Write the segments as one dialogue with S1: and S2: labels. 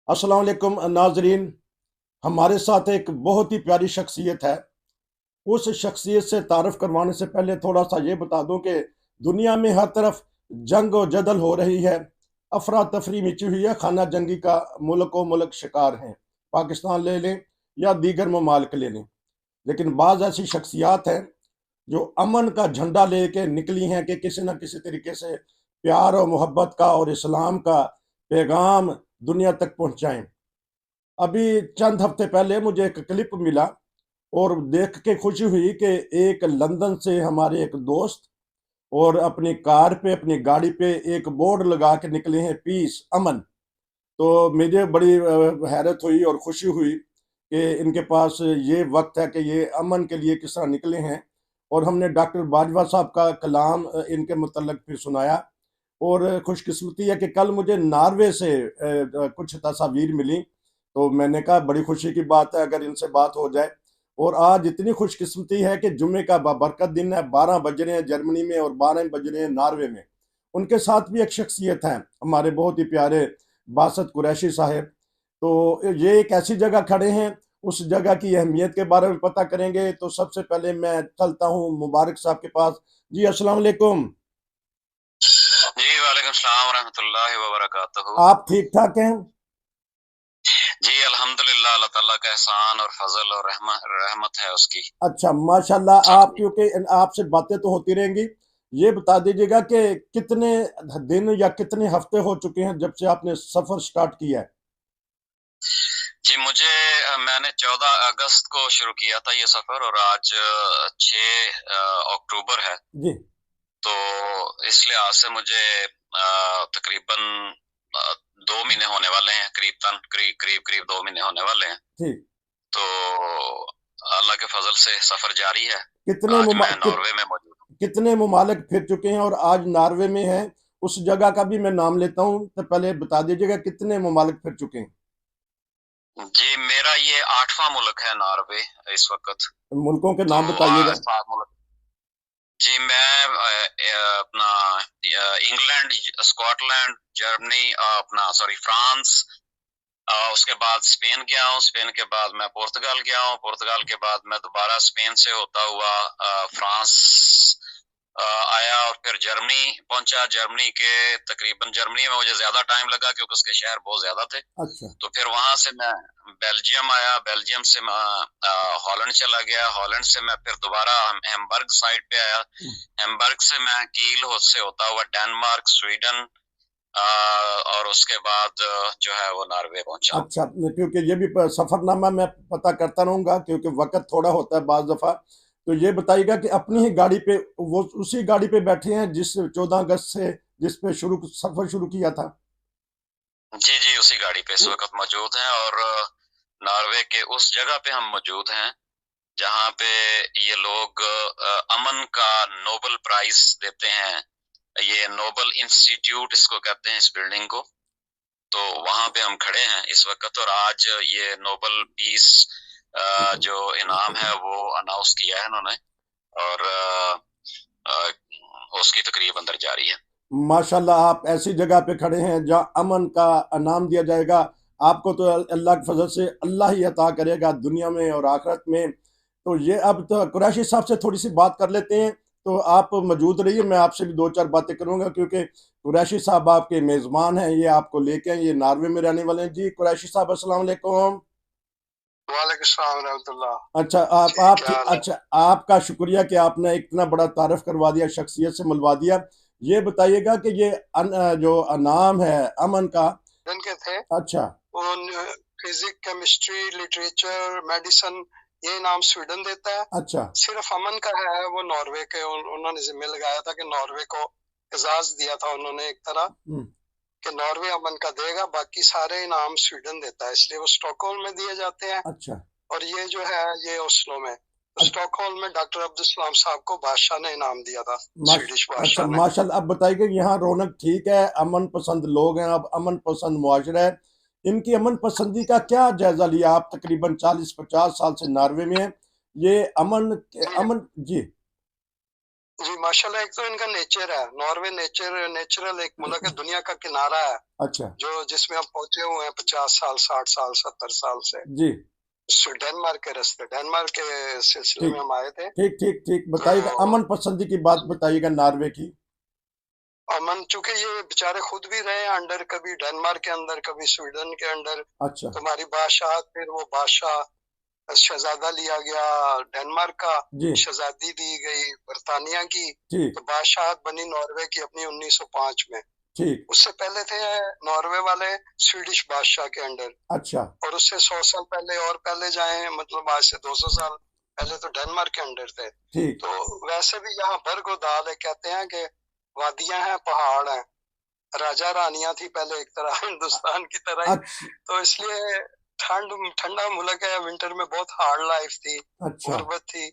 S1: अस्सलाम वालेकुम नाजरीन। हमारे साथ एक बहुत ही प्यारी शख्सियत है। उस शख्सियत से तारफ़ करवाने से पहले थोड़ा सा ये बता दूं कि दुनिया में हर तरफ जंग और जदल हो रही है। अफरा तफरी मची हुई है, खाना जंगी का मुल्क व मुल्क शिकार हैं। पाकिस्तान ले लें या दीगर ममालिक ले लें, लेकिन बाज़ ऐसी शख्सियात हैं जो अमन का झंडा लेके निकली हैं कि किसी न किसी तरीके से प्यार और मोहब्बत का और इस्लाम का पैगाम दुनिया तक पहुंचाएं। अभी चंद हफ्ते पहले मुझे एक क्लिप मिला और देख के खुशी हुई कि एक लंदन से हमारे एक दोस्त और अपनी कार पे, अपनी गाड़ी पे एक बोर्ड लगा के निकले हैं, पीस, अमन। तो मुझे बड़ी हैरत हुई और खुशी हुई कि इनके पास ये वक्त है कि ये अमन के लिए किस तरह निकले हैं। और हमने डॉक्टर बाजवा साहब का कलाम इनके मुतल्लिक़ फिर सुनाया। और खुशकिस्मती है कि कल मुझे नॉर्वे से कुछ तस्वीर मिली, तो मैंने कहा बड़ी खुशी की बात है अगर इनसे बात हो जाए। और आज इतनी खुशकिस्मती है कि जुम्मे का बाबरकत दिन है, 12 बज रहे हैं जर्मनी में और 12 बज रहे हैं नॉर्वे में। उनके साथ भी एक शख्सियत है, हमारे बहुत ही प्यारे बासत कुरैशी साहब। तो ये एक ऐसी जगह खड़े हैं, उस जगह की अहमियत के बारे में पता करेंगे। तो सबसे पहले मैं चलता हूँ मुबारक साहब के पास। जी अस्सलाम वालेकुम।
S2: जी वालेकुम सलाम वरहमतुल्लाहि वबरकातुहू।
S1: आप ठीक ठाक हैं?
S2: जी अल्हम्दुलिल्लाह, अल्लाह ताला का एहसान और फजल और रहमत है उसकी।
S1: अच्छा, माशाल्लाह।
S2: आप
S1: आप, क्योंकि आपसे बातें तो होती रहेंगी, ये बता दीजिएगा कि कितने दिन या कितने हफ्ते हो चुके हैं जब से आपने सफर स्टार्ट किया है?
S2: जी मुझे मैंने 14 अगस्त को शुरू किया था ये सफर और आज 6 अक्टूबर है।
S1: जी।
S2: तो इस लिहाज से मुझे तकरीबन 2 महीने होने वाले हैं, करीब 2 महीने होने वाले हैं।
S1: जी।
S2: तो अल्लाह के फजल से सफर जारी है।
S1: कितने
S2: आज
S1: मुमा,
S2: मैं
S1: कि,
S2: नॉर्वे में मौजूद हूँ।
S1: कितने ममालिक फिर चुके हैं और आज नॉर्वे में हैं? उस जगह का भी मैं नाम लेता हूँ, तो पहले बता दीजिएगा कितने ममालिक फिर चुके हैं?
S2: जी मेरा ये 8वां मुल्क है नॉर्वे इस वक्त।
S1: मुल्कों के
S2: तो
S1: नाम बताइएगा।
S2: 7 मुल्क। जी मैं अपना इंग्लैंड, स्कॉटलैंड, जर्मनी, अपना सॉरी फ्रांस, उसके बाद स्पेन गया हूँ। स्पेन के बाद मैं पुर्तगाल गया हूँ। पुर्तगाल के बाद मैं दोबारा स्पेन से होता हुआ फ्रांस आया और फिर जर्मनी पहुंचा। जर्मनी में मुझे ज्यादा टाइम लगा क्योंकि उसके शहर बहुत ज्यादा थे।
S1: अच्छा।
S2: तो फिर वहां से मैं बेल्जियम आया। बेल्जियम से मैं हॉलैंड चला गया। हॉलैंड से मैं फिर दोबारा हैम्बर्ग साइड पे आया। हैम्बर्ग से मैं कील से होता हुआ डेनमार्क, स्वीडन, और उसके बाद जो है वो नॉर्वे पहुंचा।
S1: अच्छा, क्योंकि ये भी सफरनामा मैं पता करता रहूंगा क्योंकि वक्त थोड़ा होता है बाज दफा। तो ये बताइएगा कि अपनी ही गाड़ी पे, वो उसी गाड़ी पे बैठे हैं जिस 14 अगस्त से जिस पे शुरू सफर शुरू किया था?
S2: जी जी उसी गाड़ी पे इस वक्त मौजूद हैं और नॉर्वे के उस जगह पे हम मौजूद हैं जहाँ पे ये लोग अमन का नोबेल प्राइज देते हैं। ये नोबेल इंस्टीट्यूट इसको कहते हैं, इस बिल्डिंग को। तो वहां पे हम खड़े हैं इस वक्त और आज ये नोबेल पीस जो इनाम है वो अनाउंस किया है इन्होंने और उसकी तकरीब अंदर जारी है।
S1: माशाल्लाह, आप ऐसी जगह पे खड़े हैं जहाँ अमन का इनाम दिया जाएगा। आपको तो अल्लाह के फजल से अल्लाह ही अता करेगा दुनिया में और आखिरत में। तो ये, अब तो कुरैशी साहब से थोड़ी सी बात कर लेते हैं। तो आप मौजूद रहिए, मैं आपसे भी दो चार बातें करूंगा क्योंकि कुरैशी साहब आपके मेज़बान हैं, ये आपको लेके हैं, ये नॉर्वे में रहने वाले हैं। जी कुरैशी साहब, अस्सलाम वालेकुम।
S2: वालेकुम सलाम रहमतुल्लाह।
S1: अच्छा, आप
S2: क्या हाल है?
S1: अच्छा, आपका शुक्रिया कि आपने इतना बड़ा तारफ़ करवा दिया, शख्सियत से मिलवा दिया। ये बताइएगा कि ये जो नाम है अमन का।
S2: के थे
S1: अच्छा।
S2: वो फिजिक्स, केमिस्ट्री, लिटरेचर, मेडिसिन, ये नाम स्वीडन देता है।
S1: अच्छा।
S2: सिर्फ अमन का है वो नॉर्वे के उन्होंने जिम्मे लगाया था कि नॉर्वे को एजाज दिया था उन्होंने एक तरह कि नॉर्वे अमन का देगा, बाकी सारे इनाम स्वीडन देता है, इसलिए वो स्टॉकहोल्म में दिए जाते हैं।
S1: अच्छा।
S2: और ये जो है ये ओस्लो में, स्टॉकहोल्म में डॉक्टर अब्दुल सलाम साहब को बादशाह ने इनाम दिया था, स्वीडिश
S1: अच्छा,
S2: बादशाह ने।
S1: माशाल्लाह। अब बताइएगा, यहाँ रौनक ठीक है, अमन पसंद लोग हैं, अब अमन पसंद मुआशरा है। इनकी अमन पसंदी का क्या जायजा लिया? आप तकरीबन 40-50 साल से नॉर्वे में हैं। ये अमन,
S2: जी
S1: अमन जी।
S3: जी माशाल्लाह, एक तो इनका नेचर है, नॉर्वे नेचुरल एक मुल्क है, दुनिया का किनारा है,
S1: अच्छा
S3: जो जिसमें हम पहुंचे हुए हैं 50 साल, 60 साल, 70 साल से।
S1: जी
S3: डेनमार्क के रास्ते, डेनमार्क के सिलसिले में
S1: ठीक
S3: हम आए थे।
S1: ठीक ठीक ठीक बताइएगा,
S3: तो
S1: अमन पसंदी की बात बताइएगा नॉर्वे की।
S3: अमन, चूंकि ये बेचारे खुद भी रहे हैं अंडर, कभी डेनमार्क के अंदर, कभी स्वीडन के अंडर।
S1: अच्छा
S3: तुम्हारी बादशाह, फिर वो बादशाह शहजादा लिया गया डेनमार्क का,
S1: जी
S3: शहजादी दी गई बर्तानिया की,
S1: ठीक
S3: तो बादशाह बनी नॉर्वे की अपनी 1905 में।
S1: ठीक
S3: उससे पहले थे नॉर्वे वाले स्वीडिश बादशाह के अंडर,
S1: अच्छा
S3: और उससे 100 साल पहले और पहले जाए, मतलब आज से 200 साल पहले तो डेनमार्क के अंडर थे।
S1: ठीक
S3: तो वैसे भी यहाँ बर्ग और दाल है, कहते हैं कि वादियां हैं, पहाड़ हैं, राजा रानियां थी पहले एक तरह हिंदुस्तान की तरह ही।
S1: अच्छा
S3: तो इसलिए ठंडा मुल्क है, विंटर में बहुत हार्ड लाइफ थी,
S1: अच्छा
S3: गुर्बत थी।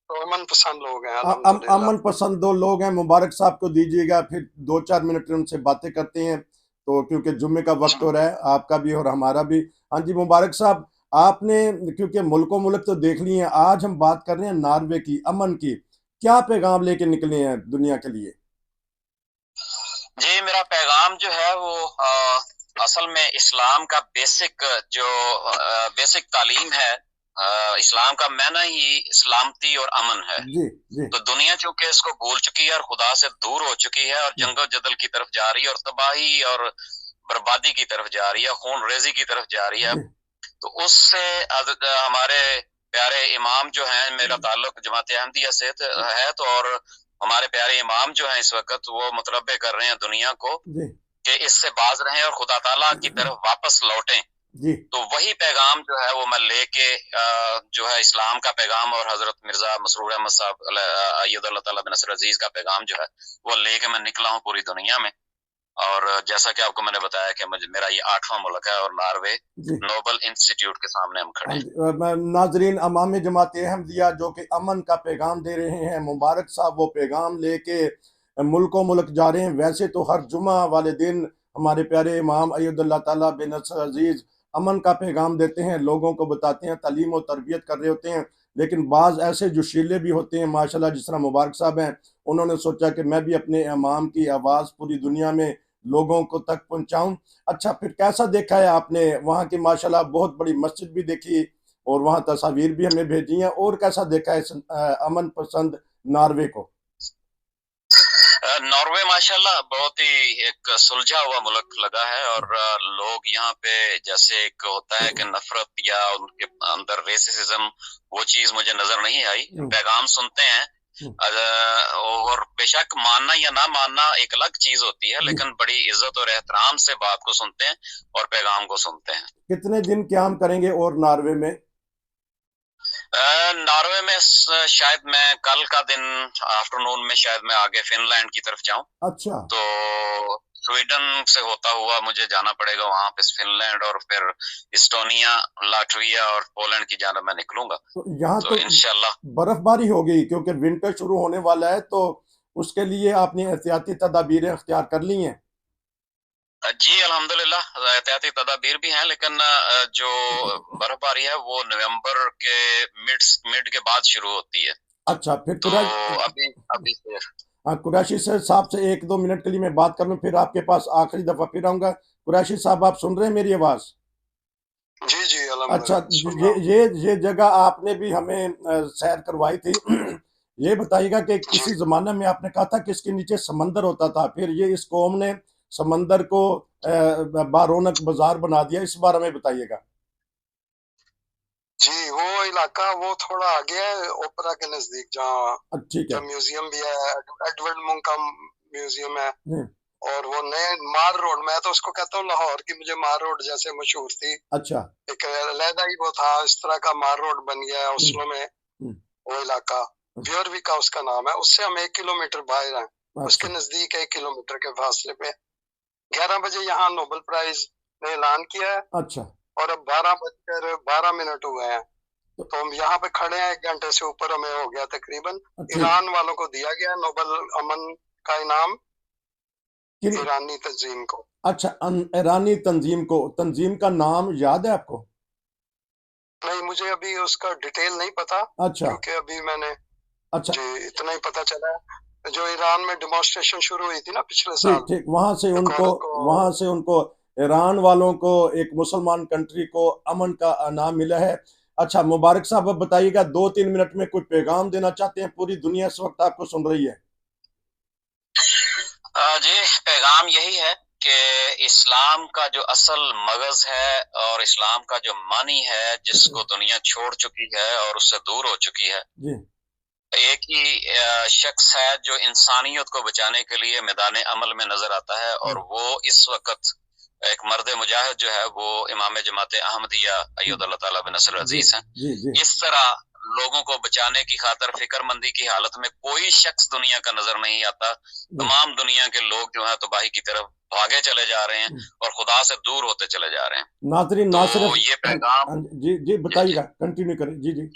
S3: तो अमन पसंद लोग हैं अल्हम्दुलिल्लाह।
S1: अमन पसंद दो लोग हैं, मुबारक साहब को दीजिएगा, फिर 2-4 मिनट उनसे बातें करते हैं, तो क्योंकि जुम्मे का वक्त हो रहा है, आपका भी और हमारा भी। हाँ जी मुबारक साहब, आपने क्योंकि मुल्को मुल्क तो देख लिए हैं, आज हम बात कर रहे हैं नॉर्वे की, अमन की। क्या पैगाम लेके निकले हैं दुनिया के लिए?
S2: जी, मेरा पैगाम जो है वो असल में इस्लाम का बेसिक तालीम है। इस्लाम का माना ही सलामती और अमन है।
S1: जी जी
S2: तो दुनिया चूंकि इसको भूल चुकी है और खुदा से दूर हो चुकी है और जंगल जदल की तरफ जा रही है और तबाही और बर्बादी की तरफ जा रही है, खून रेजी की तरफ जा रही है।
S1: जी
S2: तो उससे हमारे प्यारे इमाम जो हैं, मेरा ताल्लुक जमात अहमदिया से है, तो और हमारे प्यारे इमाम जो हैं इस वक्त वो मुतलबे कर रहे हैं दुनिया को
S1: जी
S2: कि इससे बाज रहें और खुदा ताला की तरफ वापस लौटें।
S1: जी
S2: तो वही पैगाम जो है वो मैं लेके जो है इस्लाम का पैगाम और हजरत मिर्जा मसरूर अहमद साहब अय्यदुल्लाह ताला बिन नसर अजीज का पैगाम जो है वो लेके मैं निकला हूँ पूरी दुनिया में। और जैसा कि आपको मैंने बताया कि मेरा ये 8वां मुल्क है और नॉर्वे
S1: जी
S2: नोबल इंस्टीट्यूट के सामने हम खड़े
S1: हाँ
S2: हैं।
S1: जी, नाजरीन, अमाम जमात अहमदिया जो कि अमन का पैगाम दे रहे हैं, मुबारक साहब वो पैगाम लेके मुल्को मुल्क जा रहे हैं। वैसे तो हर जुमा वाले दिन हमारे प्यारे इमाम अय्युदुल्लाह ताला बिन नसर अजीज अमन का पैगाम देते हैं, लोगों को बताते हैं, तालीम और तरबियत कर रहे होते हैं। लेकिन बाज़ ऐसे जोशीले भी होते हैं माशाल्लाह, जिस तरह मुबारक साहब हैं, उन्होंने सोचा कि मैं भी अपने इमाम की आवाज़ पूरी दुनिया में लोगों को तक पहुँचाऊँ। अच्छा, फिर कैसा देखा है आपने वहाँ की? माशाल्लाह बहुत बड़ी मस्जिद भी देखी और वहाँ तस्वीर भी हमें भेजी हैं, और कैसा देखा है अमन पसंद नॉर्वे को?
S2: नॉर्वे माशाल्लाह बहुत ही एक सुलझा हुआ मुल्क लगा है और लोग यहाँ पे जैसे एक होता है कि नफरत या उनके अंदर रेसिज्म, वो चीज मुझे नजर नहीं आई। पैगाम सुनते हैं और बेशक मानना या ना मानना एक अलग चीज होती है, लेकिन बड़ी इज्जत और एहतराम से बात को सुनते हैं और पैगाम को सुनते हैं।
S1: कितने दिन क्याम करेंगे और नॉर्वे में?
S2: नॉर्वे में शायद मैं कल का दिन आफ्टरनून में शायद मैं आगे फिनलैंड की तरफ जाऊं।
S1: अच्छा,
S2: तो स्वीडन से होता हुआ मुझे जाना पड़ेगा वहां पे फिनलैंड और फिर इस्टोनिया, लाटविया और पोलैंड की जानब मैं निकलूंगा।
S1: तो यहाँ
S2: तो इंशाल्लाह
S1: बर्फबारी हो गई क्योंकि विंटर शुरू होने वाला है, तो उसके लिए आपने एहतियाती तदाबीरें अख्तियार कर ली हैं?
S2: जी अल्हम्दुलिल्लाह एहतियाती तदाबीर भी हैं, लेकिन जो बर्फबारी है वो नवंबर के मिड के बाद शुरू होती है।
S1: अच्छा, फिर
S2: तो अभी से
S1: कुरैशी साहब से 1-2 मिनट के लिए मैं बात कर लूँ, फिर आपके पास आखिरी दफा फिर आऊंगा। कुरैशी साहब, आप सुन रहे हैं मेरी आवाज?
S3: जी जी
S1: अच्छा,
S3: अल्हम्दुलिल्लाह।
S1: ये जगह आपने भी हमें सैर करवाई थी। ये बताइएगा कि किसी जमाने में आपने कहा था कि इसके नीचे समंदर होता था, फिर ये इस कौम ने समंदर को बारौनक बाजार बना दिया, इस बारे में बताइएगा।
S3: जी, वो इलाका वो थोड़ा आगे है, ओपरा के नजदीक, जहाँ
S1: ठीक है।
S3: म्यूजियम भी है, एडवर्ड मुंक का म्यूजियम है।
S1: हम्म,
S3: और वो नए मार रोड, मैं तो उसको कहता हूँ लाहौर की मुझे मार रोड जैसे मशहूर थी।
S1: अच्छा,
S3: एक अलहदा ही वो था, इस तरह का मार रोड बन गया है ओस्लो में। वो इलाका ब्योरविका उसका नाम है, उससे हम 1 किलोमीटर बाहर हैं, उसके
S1: अच्छा,
S3: नजदीक 1 किलोमीटर के फासले पे। 11 बजे यहाँ नोबेल प्राइज ने ऐलान किया है,
S1: अच्छा,
S3: और अब 12 बजकर 12 मिनट हुए हैं। तो हम यहाँ पे खड़े हैं, 1 घंटे से ऊपर हमें हो गया तकरीबन। ईरान वालों को दिया गया नोबेल अमन का इनाम, ईरानी तंजीम को।
S1: अच्छा, ईरानी तंजीम को। तंजीम का नाम याद है आपको?
S3: नहीं, मुझे अभी उसका डिटेल नहीं पता।
S1: अच्छा,
S3: क्योंकि अभी मैंने
S1: अच्छा,
S3: जी इतना ही पता चला है। जो ईरान में डेमोन्स्ट्रेशन शुरू हुई थी ना पिछले
S1: ठीक
S3: साल,
S1: ठीक, वहां से
S3: औरत
S1: उनको ईरान वालों को, एक मुसलमान कंट्री को अमन का नाम मिला है। अच्छा मुबारक साहब, अब बताइएगा 2-3 मिनट में कोई पैगाम देना चाहते हैं? पूरी दुनिया इस वक्त आपको सुन रही है।
S2: जी, पैगाम यही है कि इस्लाम का जो असल मगज है और इस्लाम का जो मानी है, जिसको दुनिया छोड़ चुकी है और उससे दूर हो चुकी है,
S1: जी
S2: एक ही शख्स है जो इंसानियत को बचाने के लिए मैदान अमल में नजर आता है, और वो इस वक्त एक मर्द मुजाहिद जो है वो इमाम जमात अहमदिया अय्यदुल्लाह ताला बिन नस्र अजीज हैं।
S1: जी जी
S2: इस तरह लोगों को बचाने की खातिर फिक्रमंदी की हालत में कोई शख्स दुनिया का नजर नहीं आता। तमाम दुनिया के लोग जो है तबाही की तरफ भागे चले जा रहे हैं और खुदा से दूर होते चले जा रहे हैं।
S1: नाज़रीन, ना
S2: तो
S1: सिर्फ
S2: ये पैगाम,
S1: जी जी बताइएगा, कंटिन्यू करें। जी जी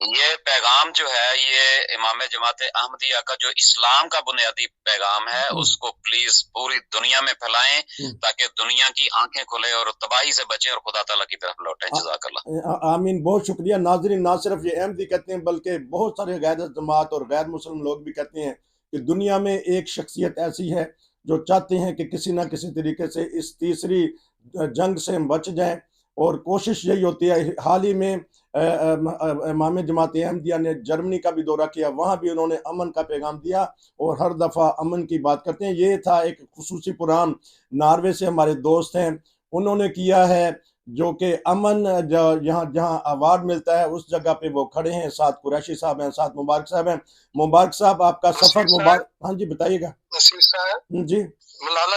S2: ये पैगाम जो है ये इमाम जमात अहमदिया का जो इस्लाम का बुनियादी पैगाम है, उसको प्लीज पूरी दुनिया में फैलाएं ताकि दुनिया की आंखें खुले और तबाही से बचें और खुदा ताला की तरफ लौटें। जज़ाकल्लाह।
S1: आमीन, बहुत शुक्रिया। नाज़रीन, ना सिर्फ ये अहमदी कहते हैं बल्कि बहुत सारे गैर जमात और गैर मुस्लिम लोग भी कहते हैं कि दुनिया में एक शख्सियत ऐसी है जो चाहते हैं कि किसी ना किसी तरीके से इस तीसरी जंग से हम बच जाएं, और कोशिश यही होती है। हाल ही में इमाम जमात अहमदिया ने जर्मनी का भी दौरा किया, वहाँ भी उन्होंने अमन का पैगाम दिया और हर दफ़ा अमन की बात करते हैं। ये था एक खुसूसी प्रोग्राम, नॉर्वे से हमारे दोस्त हैं, उन्होंने किया है, जो कि अमन यहाँ जहाँ अवार्ड मिलता है उस जगह पे वो खड़े हैं। साथ कुरैशी साहब हैं, साथ मुबारक साहब हैं। मुबारक साहब, आपका सफर मुबारक। हाँ जी बताइएगा।
S3: नसीर साहब
S1: जी,
S3: मलाला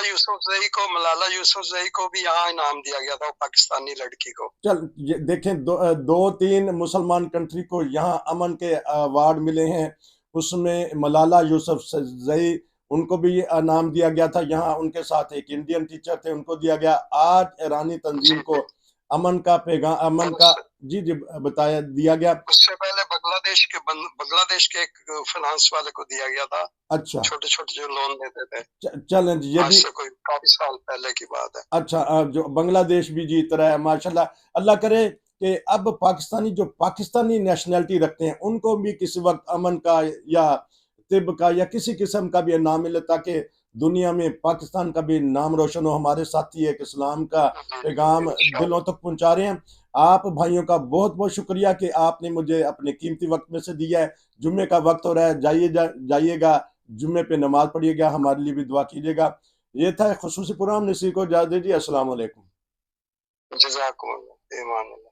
S3: यूसुफजई को भी यहाँ इनाम दिया गया था, पाकिस्तानी लड़की को।
S1: चल ये देखें, 2-3 मुसलमान कंट्री को यहाँ अमन के अवार्ड मिले हैं, उसमें मलाला यूसुफजई उनको भी इनाम दिया गया था। यहाँ उनके साथ एक इंडियन टीचर थे, उनको दिया गया। आज ईरानी तंजीम को अमन का पैगाम, अमन का जी जी बताया दिया गया।
S3: उससे पहले बांग्लादेश के एक फाइनेंस वाले को दिया गया था।
S1: अच्छा,
S3: छोटे छोटे जो लोन देते थे।
S1: चलें जी, ये
S3: आज
S1: भी
S3: से कोई काफी साल पहले की बात है।
S1: अच्छा, जो बांग्लादेश भी जीत रहा है माशाल्लाह। अल्लाह करे कि अब पाकिस्तानी नेशनैलिटी रखते हैं उनको भी किसी वक्त अमन का या तिब का या किसी किस्म का भी नाम मिले, ताकि दुनिया में पाकिस्तान का भी नाम रोशन हो। हमारे साथी एक इस्लाम का पैगाम दिलों तक पहुंचा रहे हैं। आप भाइयों का बहुत बहुत शुक्रिया कि आपने मुझे अपने कीमती वक्त में से दिया है। जुम्मे का वक्त हो रहा है, जाइएगा जुम्मे पे नमाज पढ़िएगा, हमारे लिए भी दुआ कीजिएगा। ये था खुसूसी प्रोग्राम। नसीर को इजाज़त दीजिए। अस्सलाम वालेकुम।
S3: जज़ाकुमुल्लाह।